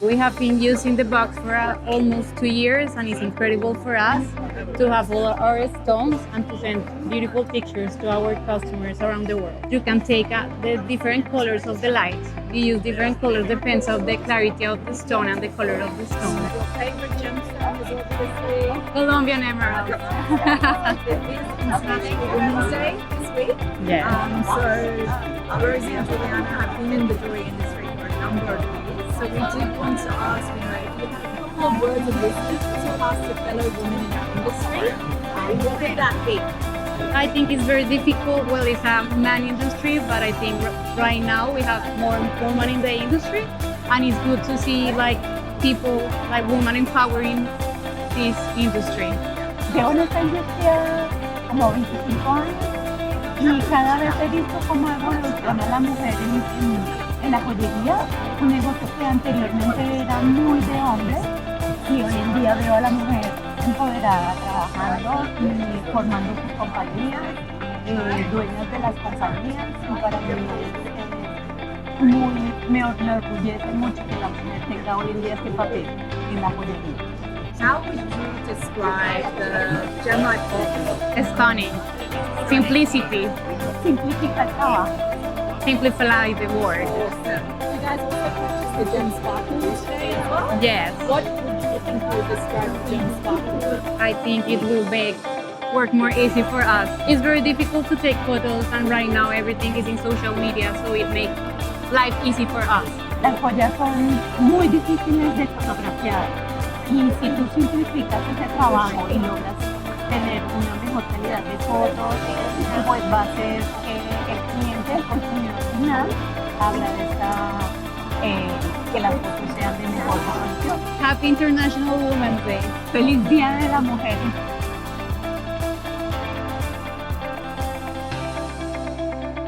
We have been using the box for almost 2 years, and it's incredible for us to have all our stones and to send beautiful pictures to our customers around the world. You can take the different colors of the light. You use different colors, depends on the clarity of the stone and the color of the stone. Your favorite gemstone is obviously Colombian emerald. it is International Women's Day this week. Yeah. So Rosie and Juliana have been in the jewelry industry for a number of years. So we did want to ask, if you had a couple of words of wisdom to pass to fellow women in our industry, what would that be? I think it's very difficult. Well, it's a man industry, but I think right now we have more women in the industry, and it's good to see people, women empowering this industry. Llevo en esta industria como 25 años y cada vez he visto cómo evoluciona la mujer en la joyería, un negocio que anteriormente era muy de hombres y hoy en día veo a la mujer empoderada trabajando y formando sus compañías, dueñas de las compañías, y para mí me orgullece mucho que la mujer tenga hoy en día este papel en la joyería. How would you describe the GemLightbox? Stunning. Simplicity. Simplifica el trabajo. Simplify the word. Awesome. You guys also purchased the GemSparkle today as well? Yes. What would you think would describe GemSparkle? I think it will make work more easy for us. It's very difficult to take photos, and right now everything is in social media, so it makes life easy for us. Las joyas son muy difíciles de fotografiar y si tú simplificas ese trabajo y logras tener una mejor calidad de fotos, pues va a hacer que el cliente, el consumidor final, agradezca que las fotos sean de mejor resolución. Happy International Women's Day. Feliz Día de la Mujer.